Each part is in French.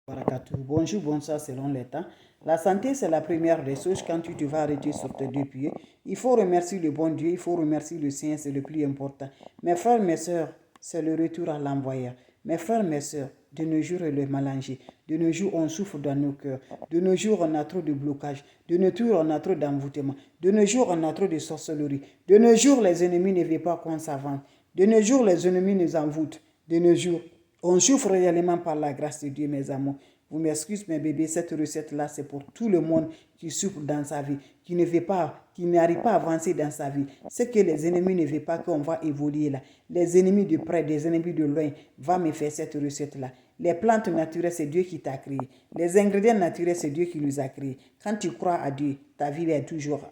Barakatuh. Bonjour, bonsoir selon les temps. La santé, c'est la première des choses quand tu te vas arrêter sur tes deux pieds. Il faut remercier le bon Dieu, il faut remercier le Seigneur, c'est le plus important. Mes frères, mes soeurs, c'est le retour à l'envoyeur. Mes frères, mes soeurs, de nos jours, le mélanger. De nos jours, on souffre dans nos cœurs. De nos jours, on a trop de blocages. De nos jours, on a trop d'envoûtement. De nos jours, on a trop de sorcellerie. De nos jours, les ennemis ne veulent pas qu'on s'avance. De nos jours, les ennemis nous envoûtent. De nos jours, on souffre réellement par la grâce de Dieu, mes amours. Vous m'excusez, mes bébés, cette recette-là, c'est pour tout le monde qui souffre dans sa vie, qui ne veut pas, qui n'arrive pas à avancer dans sa vie. C'est que les ennemis ne veulent pas qu'on va évoluer là. Les ennemis de près, des ennemis de loin, vont me faire cette recette-là. Les plantes naturelles, c'est Dieu qui t'a créé. Les ingrédients naturels, c'est Dieu qui nous a créés. Quand tu crois à Dieu, ta vie est toujours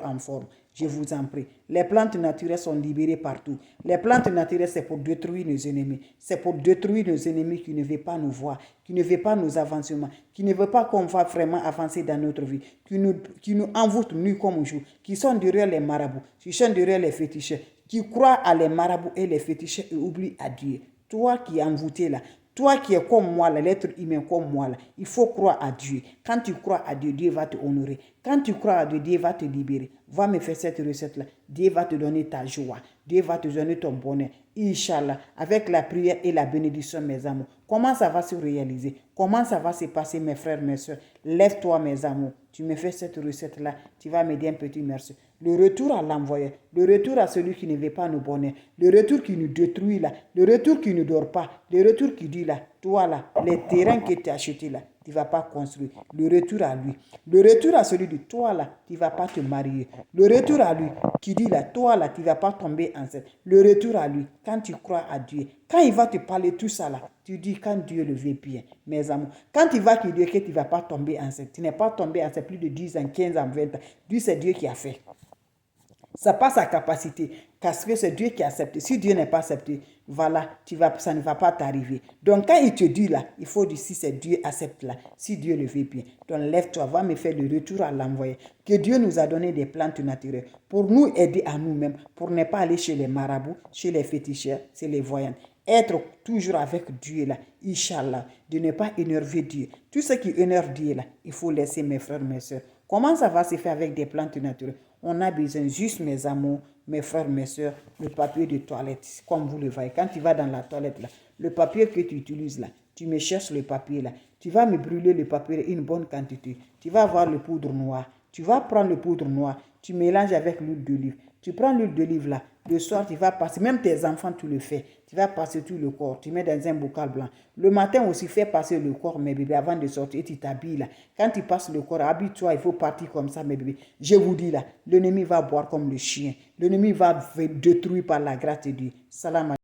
en forme. Je vous en prie. Les plantes naturelles sont libérées partout. Les plantes naturelles, c'est pour détruire nos ennemis. C'est pour détruire nos ennemis qui ne veulent pas nous voir, qui ne veulent pas nos avancements, qui ne veulent pas qu'on va vraiment avancer dans notre vie, qui nous envoûtent nuit comme jour, qui sont derrière les marabouts, qui sont derrière les féticheurs, qui croient à les marabouts et les féticheurs et oublient à Dieu. Toi qui es envoûté là, toi qui es comme moi, l'être humain comme moi, là, il faut croire à Dieu. Quand tu crois à Dieu, Dieu va te honorer. Quand tu crois à Dieu, Dieu va te libérer. Va me faire cette recette-là. Dieu va te donner ta joie. Dieu va te donner ton bonheur. Inch'Allah, avec la prière et la bénédiction, mes amours. Comment ça va se réaliser? Comment ça va se passer, mes frères, mes soeurs? Lève-toi, mes amours. Tu me fais cette recette-là. Tu vas me dire un petit merci. Le retour à l'envoyeur, le retour à celui qui ne veut pas nous bonheur, le retour qui nous détruit là, le retour qui ne dort pas, le retour qui dit là, toi là, les terrains que tu as achetés là, tu ne vas pas construire. Le retour à lui. Le retour à celui de toi là, tu ne vas pas te marier. Le retour à lui qui dit là, toi là, tu ne vas pas tomber enceinte. Le retour à lui, quand tu crois à Dieu, quand il va te parler tout ça là, tu dis quand Dieu le veut bien, mes amours. Quand il va te dire que tu ne vas pas tomber enceinte, tu n'es pas tombé enceinte plus de 10 ans, 15 ans, 20 ans. Dieu, c'est Dieu qui a fait. Ça passe sa capacité, parce que c'est Dieu qui a accepté. Si Dieu n'est pas accepté, voilà, ça ne va pas t'arriver. Donc quand il te dit là, il faut dire si c'est Dieu accepte là, si Dieu le veut bien. Donc lève-toi, va me faire le retour à l'envoyer. Que Dieu nous a donné des plantes naturelles pour nous aider à nous-mêmes, pour ne pas aller chez les marabouts, chez les féticheurs, chez les voyants. Être toujours avec Dieu là, Inch'Allah, de ne pas énerver Dieu. Tout ce qui énerve Dieu là, il faut laisser mes frères, mes soeurs. Comment ça va se faire avec des plantes naturelles? On a besoin juste, mes amours, mes frères, mes soeurs, le papier de toilette, comme vous le voyez. Quand tu vas dans la toilette là, le papier que tu utilises là, tu me cherches le papier là. Tu vas me brûler le papier une bonne quantité. Tu vas avoir le poudre noire. Tu vas prendre le poudre noire, tu mélanges avec l'huile d'olive. Tu prends l'huile d'olive là, le soir tu vas passer, même tes enfants tu le fais, tu vas passer tout le corps, tu mets dans un bocal blanc. Le matin aussi, fais passer le corps, mes bébés, avant de sortir, tu t'habilles là. Quand tu passes le corps, habille-toi, il faut partir comme ça, mes bébés. Je vous dis là, l'ennemi va boire comme le chien. L'ennemi va détruire par la grâce de Dieu. Salam alaikum.